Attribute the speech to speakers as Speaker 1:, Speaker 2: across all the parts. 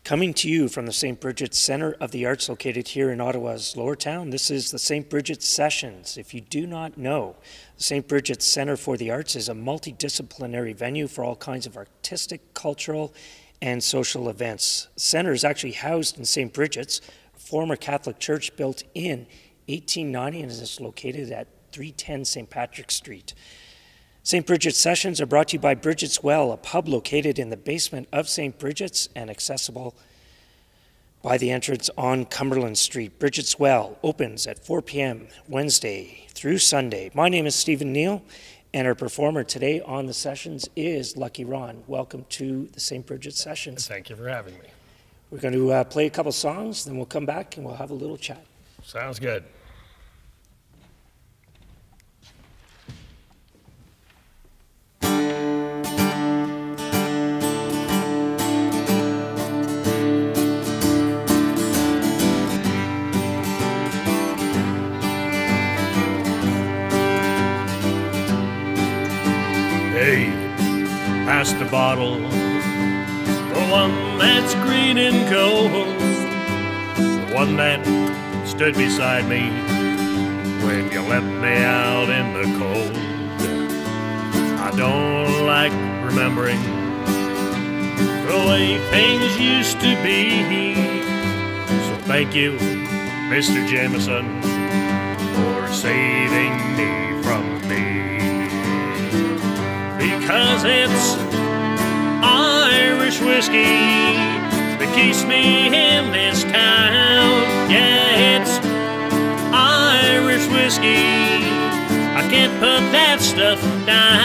Speaker 1: Coming to you from the St. Brigid's Centre of the Arts located here in Ottawa's Lower Town, this is the St. Brigid's Sessions. If you do not know, the St. Brigid's Centre for the Arts is a multidisciplinary venue for all kinds of artistic, cultural, and social events. The centre is actually housed in St. Brigid's, a former Catholic church built in 1890 and is located at 310 St. Patrick Street. St. Brigid's Sessions are brought to you by Brigid's Well, a pub located in the basement of St. Brigid's and accessible by the entrance on Cumberland Street. Brigid's Well opens at 4 p.m. Wednesday through Sunday. My name is Stephen Neal, and our performer today on the Sessions is Lucky Ron. Welcome to the St. Brigid's Sessions.
Speaker 2: Thank you for having me.
Speaker 1: We're going to play a couple songs, then we'll come back and we'll have a little chat.
Speaker 2: Sounds good. Pass the bottle, the one that's green and gold, the one that stood beside me when you left me out in the cold. I don't like remembering the way things used to be, so thank you, Mr. Jameson, for saving me from me. Because it's Irish whiskey that keeps me in this town. Yeah, it's Irish whiskey, I can't put that stuff down.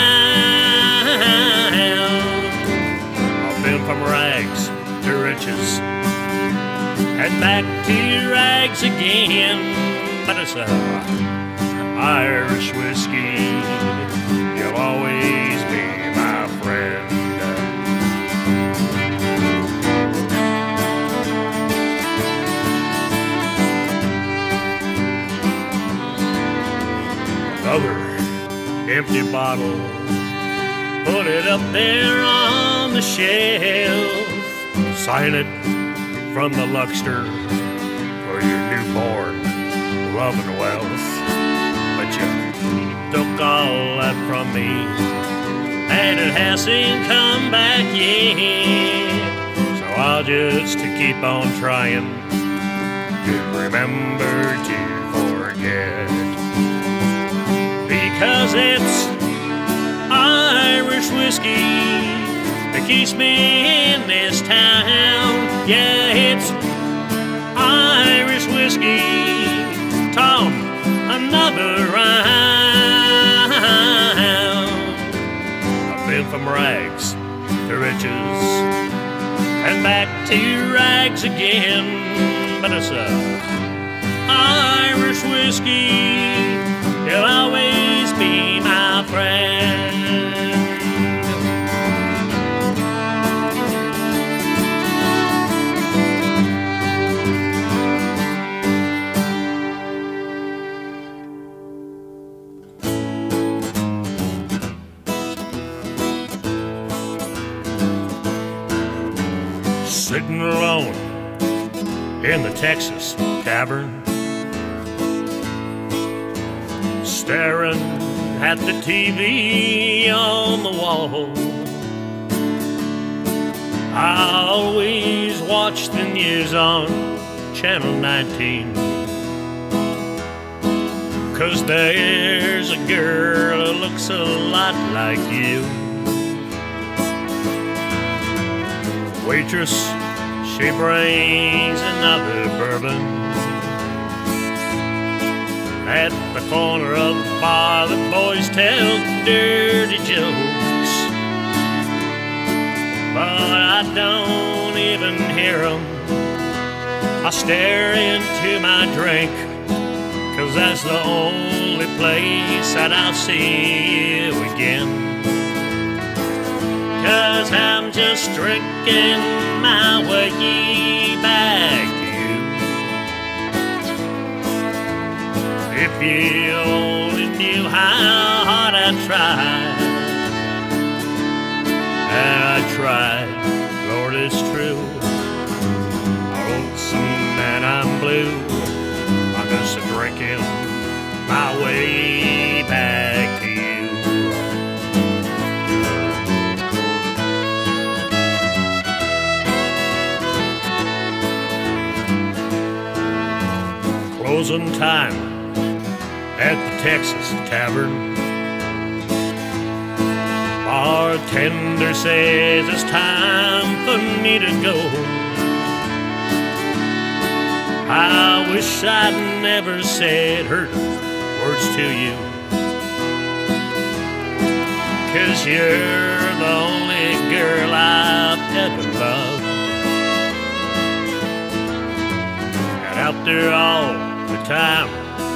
Speaker 2: I've been from rags to riches and back to rags again, but it's Irish whiskey, you'll always be my friend. Another empty bottle, put it up there on the shelf, sign it from the Luxter for your newborn love and wealth. But you took all that from me, and it hasn't come back yet. So I'll just keep on trying to remember to forget. Because it's Irish whiskey that keeps me in this town. Yeah, it's Irish whiskey. Tom, another round. I've been from rags to riches and back to rags again, but it's Irish whiskey, you'll always be my friend. Sitting alone in the Texas tavern, staring at the TV on the wall. I always watch the news on Channel 19, 'cause there's a girl who looks a lot like you. Waitress, she brings another bourbon. At the corner of the bar, the boys tell dirty jokes, but I don't even hear them. I stare into my drink, 'cause that's the only place that I'll see you again. 'Cause I'm just drinking my way back to you. If you only knew how hard I tried, and I tried, Lord, it's true. lonesome and I'm blue. I'm just drinking my way back to you. Closing time at the Texas Tavern. Bartender says it's time for me to go. I wish I'd never said hurt words to you, 'cause you're the only girl I've ever loved. And after all the time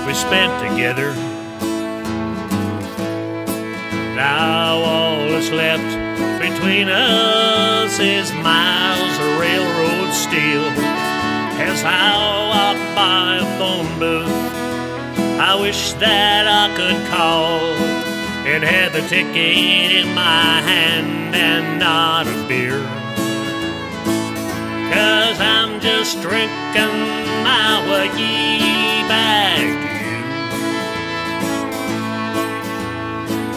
Speaker 2: we spent together, now all that's left between us is miles of railroad steel. As I walk by a phone booth, I wish that I could call and have a ticket in my hand and not a beer. 'Cause I'm just drinking my way back to you.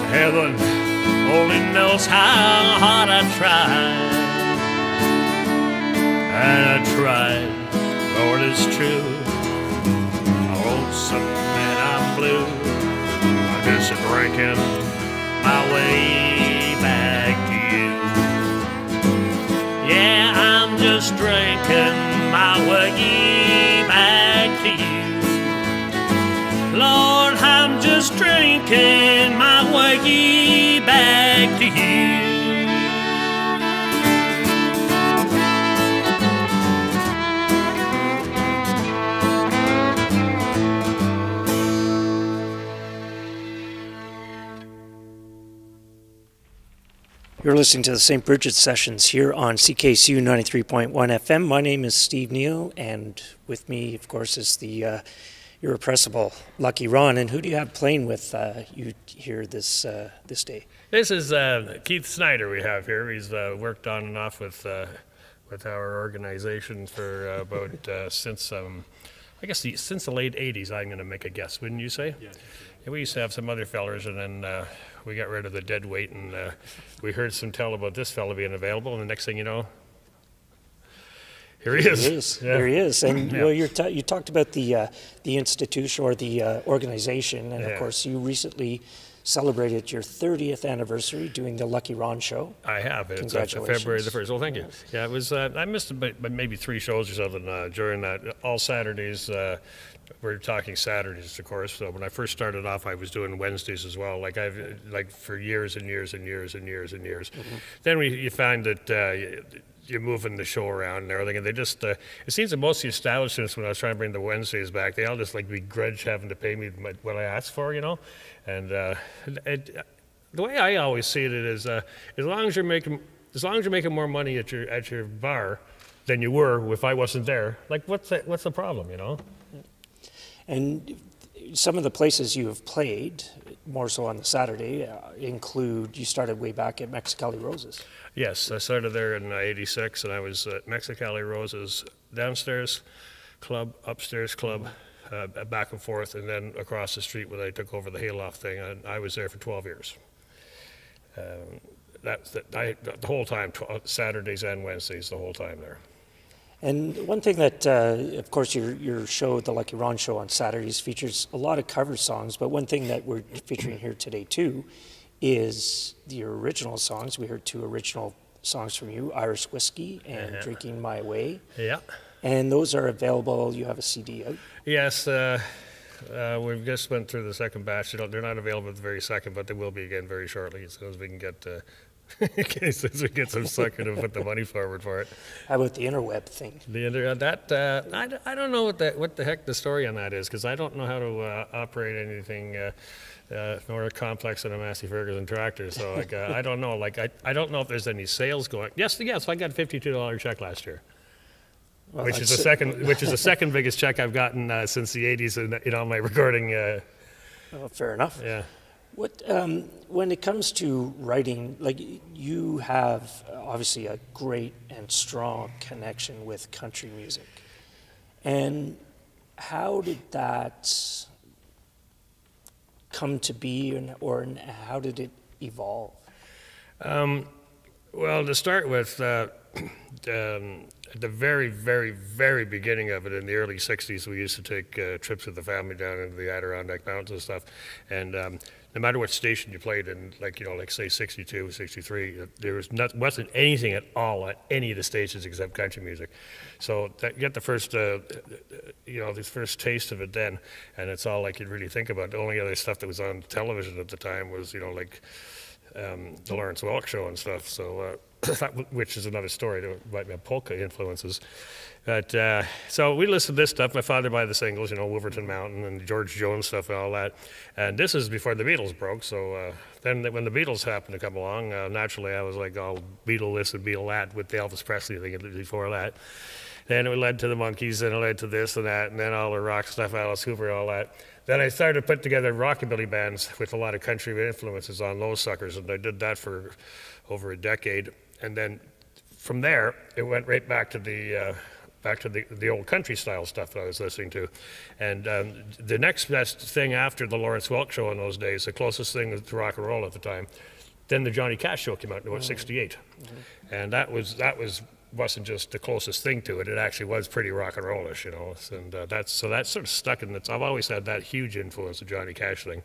Speaker 2: Heaven only knows how hard I tried. And I tried, Lord, it's true. I'm lonesome and I'm blue. I'm just drinking my way back to you. Yeah, I'm just drinking my way back to you. Lord, I'm just drinking my way back to you.
Speaker 1: You're listening to the St. Brigids Sessions here on CKCU 93.1 FM. My name is Steve Neal, and with me, of course, is the irrepressible Lucky Ron. And who do you have playing with you here this day?
Speaker 2: This is Keith Snyder we have here. He's worked on and off with our organization for about since I guess since the late 80s, I'm going to make a guess, wouldn't you say? Yeah. We used to have some other fellers, and then we got rid of the dead weight, and we heard some tell about this fella being available, and the next thing you know, here he is.
Speaker 1: Yeah. There he is. And well, you talked about the institution or the organization, and of course, you recently celebrated your 30th anniversary doing the Lucky Ron show.
Speaker 2: I have. It's February the 1st. Well, thank you. Yeah, it was. I missed maybe 3 shows or something during that. All Saturdays. We're talking Saturdays, of course. So when I first started off, I was doing Wednesdays as well. Like for years and years and years and years and years. Mm-hmm. Then you find that you're moving the show around and everything, and they just. It seems that most of the establishments, when I was trying to bring the Wednesdays back, they all just begrudge having to pay me what I asked for, you know. And the way I always see it is, as long as you're making more money at your bar than you were if I wasn't there, like what's the problem, you know?
Speaker 1: And some of the places you have played, more so on the Saturday, include, you started way back at Mexicali Roses.
Speaker 2: Yes, I started there in '86, and I was at Mexicali Roses downstairs club, upstairs club, back and forth, and then across the street when I took over the Hayloft thing, and I was there for 12 years. The whole time, Saturdays and Wednesdays, the whole time there.
Speaker 1: And one thing that, of course, your show, the Lucky Ron Show on Saturdays, features a lot of cover songs, but one thing that we're featuring here today, too, is your original songs. We heard 2 original songs from you, Irish Whiskey and Drinking My Way. Yeah. And those are available. You have a CD out?
Speaker 2: Yes. We've just went through the second batch. They're not available at the very second, but they will be again very shortly, as soon as we can get... in case we get some sucker to put the money forward for it.
Speaker 1: How about the interweb thing?
Speaker 2: The I don't know what the heck the story on that is, because I don't know how to operate anything more complex than a Massey Ferguson tractor. So I don't know. I don't know if there's any sales going. Yes, I got a $52 check last year. Well, which is the second biggest check I've gotten since the '80s in all my recording.
Speaker 1: Well, fair enough.
Speaker 2: Yeah.
Speaker 1: What when it comes to writing, you have obviously a great and strong connection with country music. And how did that come to be, or how did it evolve?
Speaker 2: Well, to start with, at the very, very, very beginning of it, in the early 60s, we used to take trips with the family down into the Adirondack Mountains and stuff. And no matter what station you played in, like say 62, 63, there wasn't anything at all at any of the stations except country music. So you get the first, this first taste of it then, and it's all like you'd really think about. The only other stuff that was on television at the time was, like the Lawrence Welk show and stuff. So, which is another story. There might be polka influences. But so we listened to this stuff. My father buy the singles, Wolverton Mountain and George Jones stuff and all that. And this is before the Beatles broke. So then when the Beatles happened to come along, naturally I was like all Beatle this and Beatle that with the Elvis Presley thing before that. Then it led to the Monkees, and it led to this and that, and then all the rock stuff, Alice Cooper, all that. Then I started to put together rockabilly bands with a lot of country influences on those suckers, and I did that for over a decade. And then from there, it went right back to the old country style stuff that I was listening to. And the next best thing after the Lawrence Welk show in those days, the closest thing to rock and roll at the time, then the Johnny Cash show came out in about '68. And that wasn't just the closest thing to it. It actually was pretty rock and rollish, And that sort of stuck in. I've always had that huge influence, the Johnny Cash thing.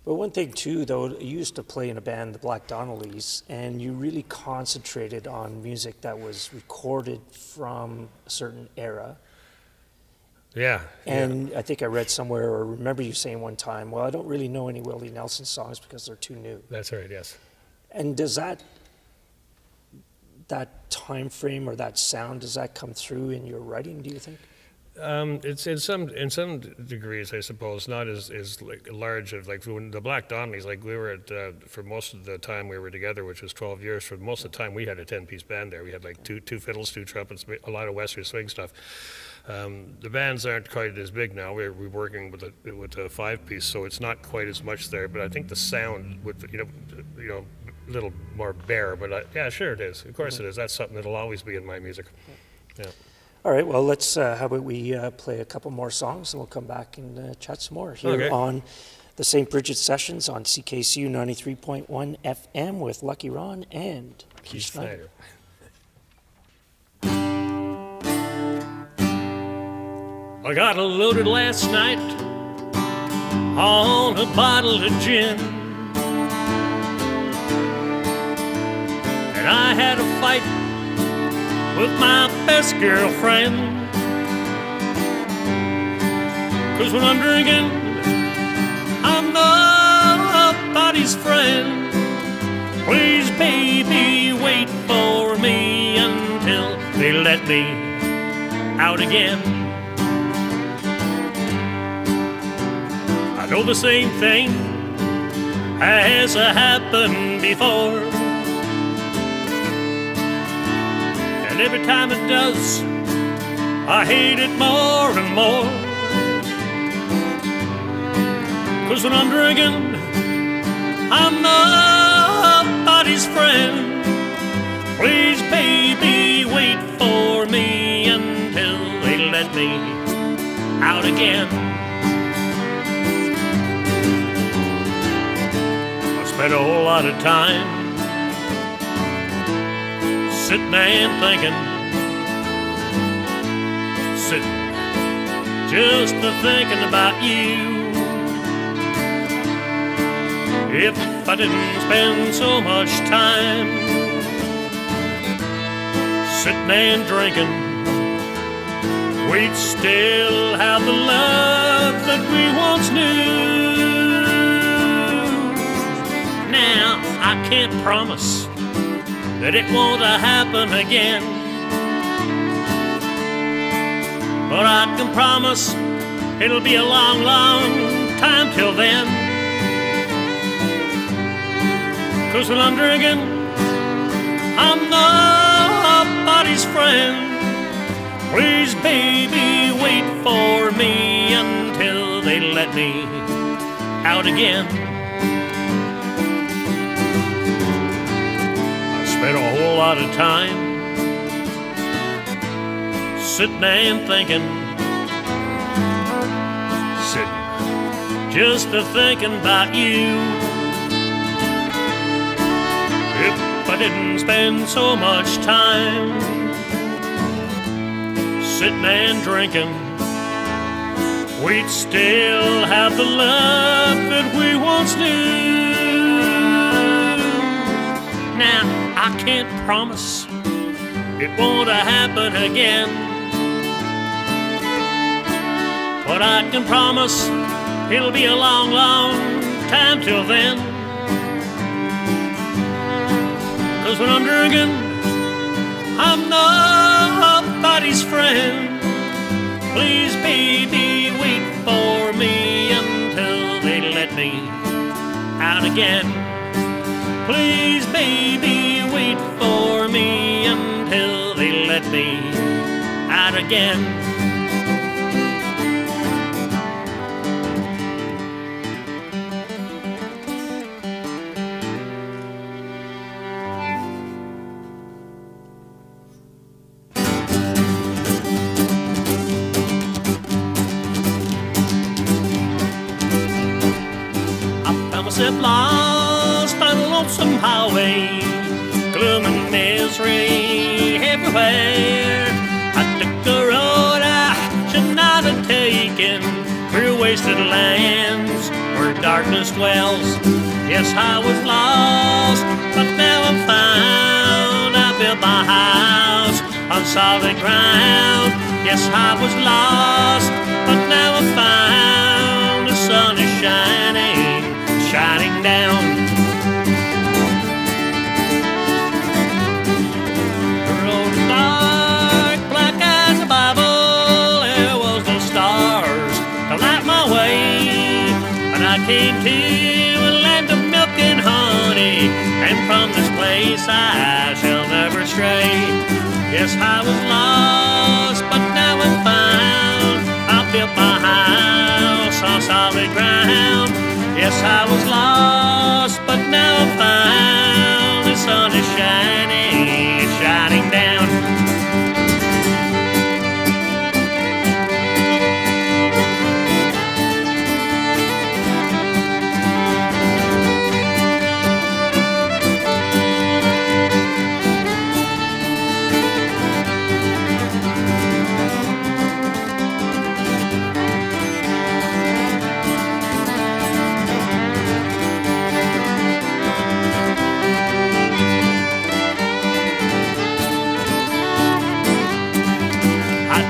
Speaker 1: But one thing too, though, you used to play in a band, the Black Donnellys, and you really concentrated on music that was recorded from a certain era.
Speaker 2: Yeah.
Speaker 1: And I think I read somewhere, or remember you saying one time, well, I don't really know any Willie Nelson songs because they're too new.
Speaker 2: That's right, yes.
Speaker 1: And does that time frame or that sound, does that come through in your writing, do you think?
Speaker 2: It's in some degrees, I suppose, not as like large of like when the Black Donnellys, like we were at for most of the time we were together, which was 12 years. For most of the time, we had a 10-piece band there. We had like two fiddles, two trumpets, a lot of Western swing stuff. The bands aren't quite as big now. We're working with a 5-piece, so it's not quite as much there. But I think the sound would, a little more bare. But yeah, sure it is. Of course it is. That's something that'll always be in my music. Yeah.
Speaker 1: All right, well, let's, how about we play a couple more songs, and we'll come back and chat some more here on the St. Brigid Sessions on CKCU 93.1 FM with Lucky Ron and Keith Snyder.
Speaker 2: I got loaded last night on a bottle of gin, and I had a fight with my best girlfriend. 'Cause when I'm drinking, I'm nobody's friend. Please, baby, wait for me until they let me out again. I know the same thing has happened before, and every time it does, I hate it more and more. 'Cause when I'm drinking, I'm nobody's friend. Please, baby, wait for me until they let me out again. I spent a whole lot of time sitting and thinking, sitting just thinking about you. If I didn't spend so much time sitting and drinking, we'd still have the love that we once knew. Now, I can't promise that it won't happen again, but I can promise it'll be a long, long time till then. 'Cause when I'm drinking, I'm nobody's friend. Please, baby, wait for me until they let me out again. I spent a whole lot of time sitting and thinking, sitting just a thinking about you. If I didn't spend so much time sitting and drinking, we'd still have the love that we once knew. Now, I can't promise it won't happen again, but I can promise it'll be a long, long time till then. 'Cause when I'm drinking, I'm nobody's friend. Please, baby, wait for me until they let me out again. Please, baby, wait for me until they let me out again. Lost on a lonesome highway, gloom and misery everywhere. I took a road I should not have taken, through wasted lands where darkness dwells. Yes, I was lost, but now I'm found. I built my house on solid ground. Yes, I was lost, but now I'm found. The sun is shining down. The road is dark, black as a Bible. There was no stars to light my way, and I came to a land of milk and honey, and from this place I shall never stray. Yes, I was lost, but now I'm found. I built my house on solid ground. Yes, I was lost, but now I'm found. The sun is shining, it's shining down.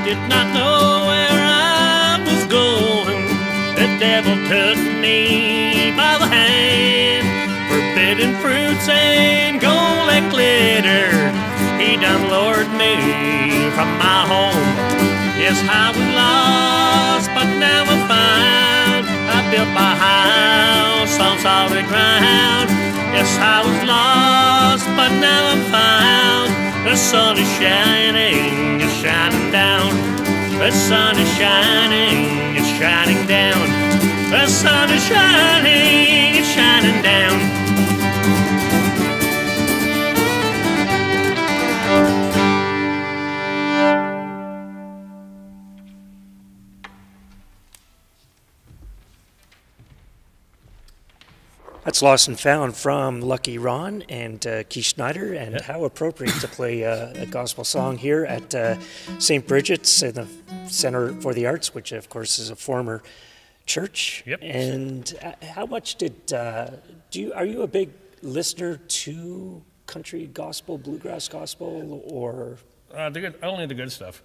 Speaker 2: Did not know where I was going. The devil took me by the hand. Forbidden fruits and gold that glitter, he done lured me from my home. Yes, I was lost, but now I'm found. I built my house on solid ground. Yes, I was lost, but now I'm found. The sun is shining, it's shining down. The sun is shining, it's shining down. The sun is shining, it's shining down.
Speaker 1: That's Lost and Found from Lucky Ron and Keith Schneider, and
Speaker 2: yeah.
Speaker 1: How appropriate to play a gospel song here at St. Brigid's in the Center for the Arts, which of course is a former church.
Speaker 2: Yep.
Speaker 1: And how much did are you a big listener to country gospel, bluegrass gospel, or?
Speaker 2: Only the good stuff.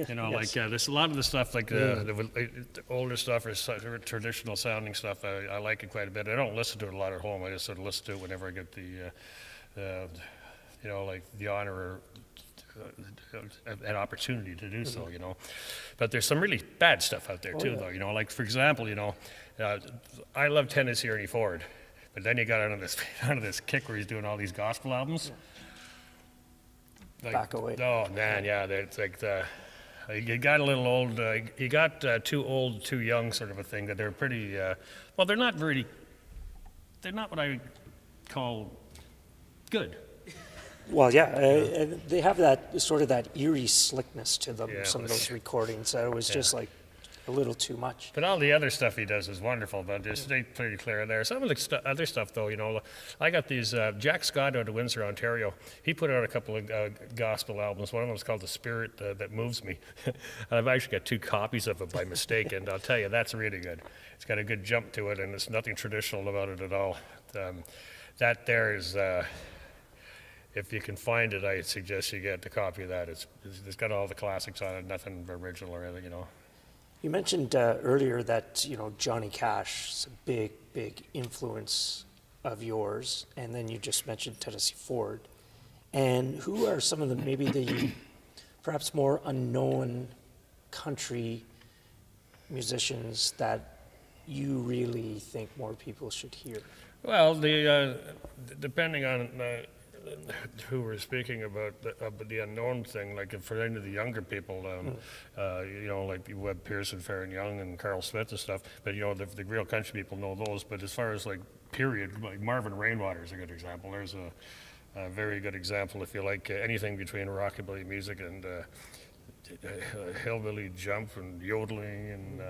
Speaker 2: You know, yes. Like there's a lot of the stuff, like the older stuff or traditional sounding stuff. I like it quite a bit. I don't listen to it a lot at home. I just sort of listen to it whenever I get the you know, like the honor or an opportunity to do so. You know, but there's some really bad stuff out there too, though. You know, like for example, you know, I love Tennessee Ernie Ford, but then you got onto this kick where he's doing all these gospel albums. Like,
Speaker 1: back away.
Speaker 2: Oh man, yeah, it's like you got a little old. You got too old, too young, sort of a thing. That they're pretty. Well, they're not really. They're not what I call good.
Speaker 1: Well, yeah, they have that sort of that eerie slickness to them.
Speaker 2: Yeah,
Speaker 1: some of those recordings. It was just like a little too much.
Speaker 2: But all the other stuff he does is wonderful, but it's pretty clear there. Some of the other stuff, though, you know, I got these, Jack Scott out of Windsor, Ontario, he put out a couple of gospel albums. One of them is called The Spirit That Moves Me. And I've actually got 2 copies of it by mistake, and I'll tell you, that's really good. It's got a good jump to it, and there's nothing traditional about it at all. That there is... if you can find it, I suggest you get a copy of that. It's got all the classics on it, nothing original or anything, you know.
Speaker 1: You mentioned earlier that, you know, Johnny Cash is a big, big influence of yours, and then you just mentioned Tennessee Ford. And who are some of the, maybe the perhaps more unknown country musicians that you really think more people should hear?
Speaker 2: Well, depending on who we're speaking about, the unknown thing, like for any of the younger people, you know, like Webb Pearson, Farron Young, and Carl Smith and stuff, but you know, the real country people know those. But as far as like period, like Marvin Rainwater is a good example. There's a very good example if you like anything between rockabilly music and hillbilly jump and yodeling, and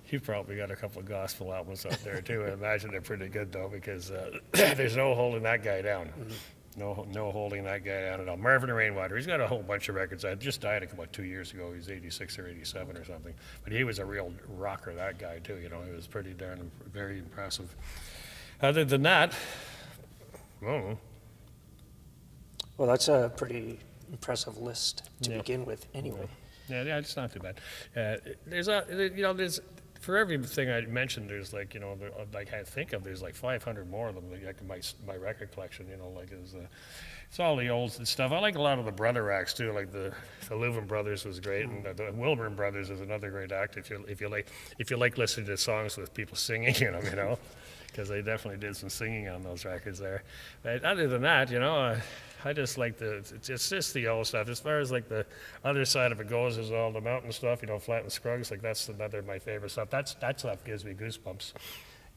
Speaker 2: you've probably got a couple of gospel albums out there too. I imagine they're pretty good though, because there's no holding that guy down. No holding that guy down at all. Marvin Rainwater, he's got a whole bunch of records. I just died about 2 years ago. He was 86 or 87 or something. But he was a real rocker, that guy too. You know, he was pretty darn, very impressive. Other than that, well,
Speaker 1: that's a pretty impressive list to begin with, anyway.
Speaker 2: Yeah, it's not too bad. There's for everything I mentioned, there's like, you know, like I think of, there's like 500 more of them, like my record collection, you know, like it's all the old stuff. I like a lot of the brother acts too, like the Leuven brothers was great, and the Wilburn brothers is another great act if you like listening to songs with people singing in them, you know, because they definitely did some singing on those records there. But other than that, you know, I just like it's just the old stuff. As far as like the other side of it goes, is all the mountain stuff, you know, Flat and Scruggs, like that's another of my favorite stuff. That stuff gives me goosebumps.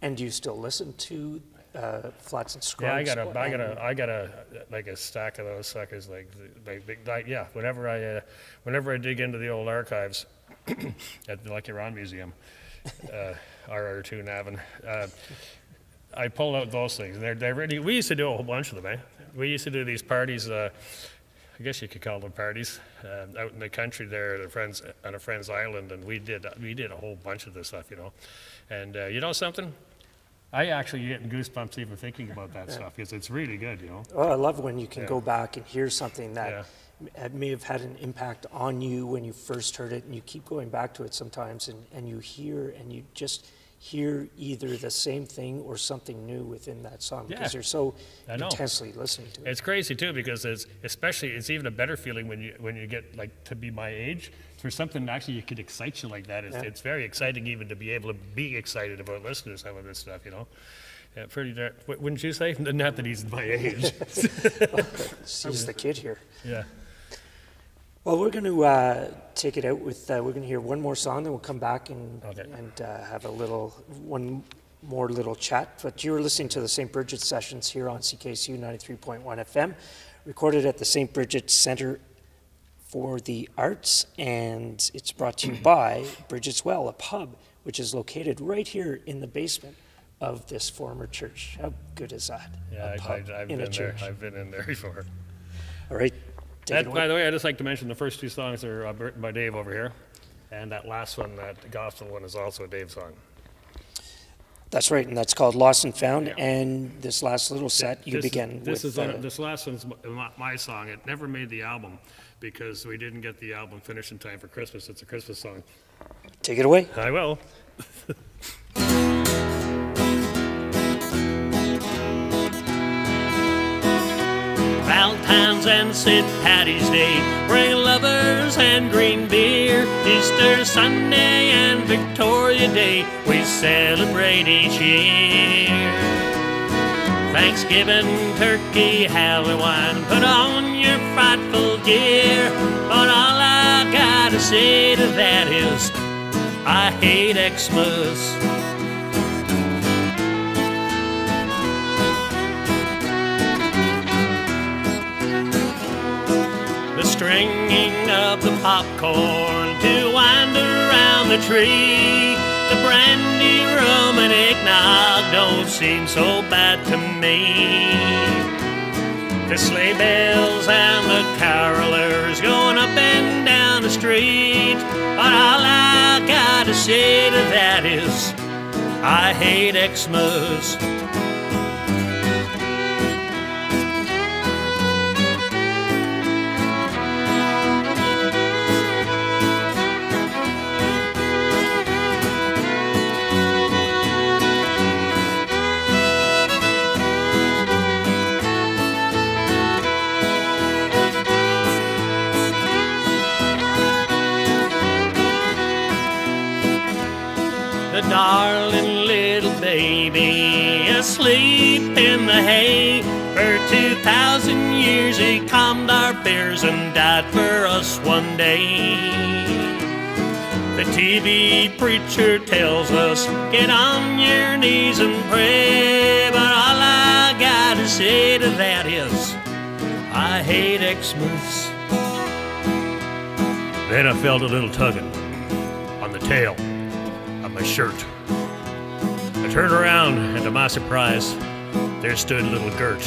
Speaker 2: And
Speaker 1: do you still listen to Flats and Scruggs?
Speaker 2: Yeah, I got a stack of those suckers. Yeah. Whenever I dig into the old archives at the Lucky Ron Museum, RR2 Navan, I pull out those things. They're really. We used to do a whole bunch of them, eh? We used to do these parties. I guess you could call them parties out in the country there on a friend's island, and we did a whole bunch of this stuff, you know. And you know something? I actually get goosebumps even thinking about that stuff, because it's really good, you know.
Speaker 1: Oh, I love when you can go back and hear something that may have had an impact on you when you first heard it, and you keep going back to it sometimes, and you hear, and you just hear either the same thing or something new within that song, because you're so intensely listening to it.
Speaker 2: It's crazy too, because it's even a better feeling when you get like to be my age, for something actually you could excite you like that. It's very exciting even to be able to be excited about listening to some of this stuff, you know. Yeah, pretty. Wouldn't you say? Not that he's my age.
Speaker 1: He's the kid here.
Speaker 2: Yeah.
Speaker 1: Well, we're going to take it out with, we're going to hear one more song, then we'll come back and have one more little chat. But you're listening to the St. Brigids Sessions here on CKSU 93.1 FM, recorded at the St. Brigids Center for the Arts, and it's brought to you by Brigids Well, a pub which is located right here in the basement of this former church. How good is that?
Speaker 2: Yeah, I've been there. I've been in there before.
Speaker 1: All right.
Speaker 2: By the way, I'd just like to mention the first 2 songs are by Dave over here, and that last one, that gospel one, is also a Dave song.
Speaker 1: That's right, and that's called Lost and Found. Yeah. And this last little set,
Speaker 2: this last one's my song. It never made the album because we didn't get the album finished in time for Christmas. It's a Christmas song.
Speaker 1: Take it away.
Speaker 2: I will. Valentine's and St. Paddy's Day bring lovers and green beer. Easter Sunday and Victoria Day we celebrate each year. Thanksgiving, turkey, Halloween, put on your frightful gear. But all I gotta say to that is I hate Xmas. of the popcorn to wind around the tree. The brandy, rum, and eggnog don't seem so bad to me. The sleigh bells and the carolers going up and down the street. But all I gotta say to that is, I hate Xmas. The darling little baby asleep in the hay. For 2,000 years he calmed our fears and died for us one day. The TV preacher tells us, get on your knees and pray. But all I gotta say to that is, I hate Xmas. Then I felt a little tugging on the tail of my shirt. I turned around, and to my surprise, there stood little Gert.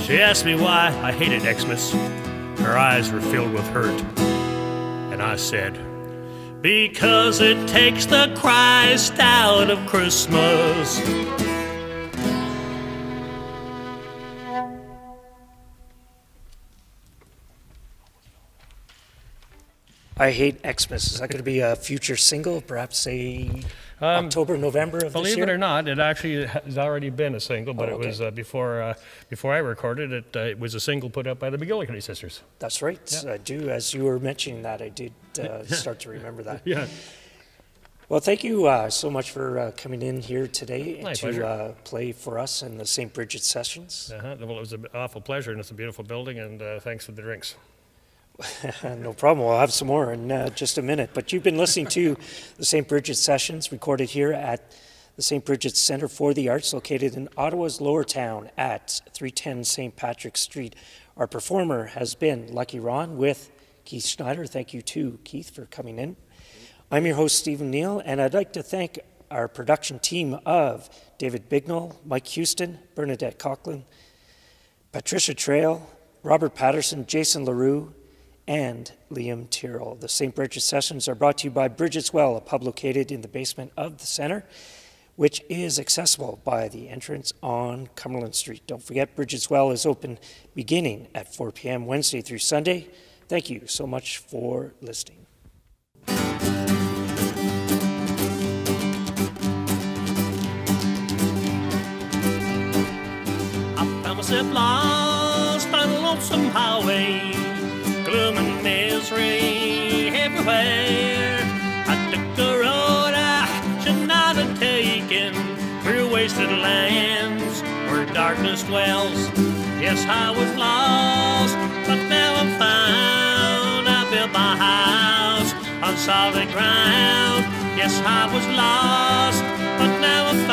Speaker 2: She asked me why I hated Xmas. Her eyes were filled with hurt. And I said, because it takes the Christ out of Christmas.
Speaker 1: I hate Xmas. Is that going to be a future single, perhaps say October, November of this year?
Speaker 2: Believe it or not, it actually has already been a single, but it was before I recorded it. It was a single put up by the McGillicuddy sisters.
Speaker 1: That's right. Yeah. I do. As you were mentioning that, I did start to remember that.
Speaker 2: Yeah.
Speaker 1: Well, thank you so much for coming in here today to play for us in the St. Brigid Sessions.
Speaker 2: Well, it was an awful pleasure, and it's a beautiful building, and thanks for the drinks.
Speaker 1: No problem. We'll have some more in just a minute. But you've been listening to the St. Brigid Sessions recorded here at the St. Brigid Centre for the Arts, located in Ottawa's Lower Town at 310 St. Patrick Street. Our performer has been Lucky Ron with Keith Schneider. Thank you to Keith for coming in. I'm your host, Stephen Neal, and I'd like to thank our production team of David Bignell, Mike Houston, Bernadette Coughlin, Patricia Trail, Robert Patterson, Jason Leroux, and Liam Tyrrell. The St. Brigid Sessions are brought to you by Brigids Well, a pub located in the basement of the centre, which is accessible by the entrance on Cumberland Street. Don't forget, Brigids Well is open beginning at 4 p.m. Wednesday through Sunday. Thank you so much for listening.
Speaker 2: I found myself lost on a lonesome highway, gloom and misery everywhere. I took a road I should not have taken, through wasted lands where darkness dwells. Yes, I was lost, but now I'm found. I built my house on solid ground. Yes, I was lost, but now I'm found.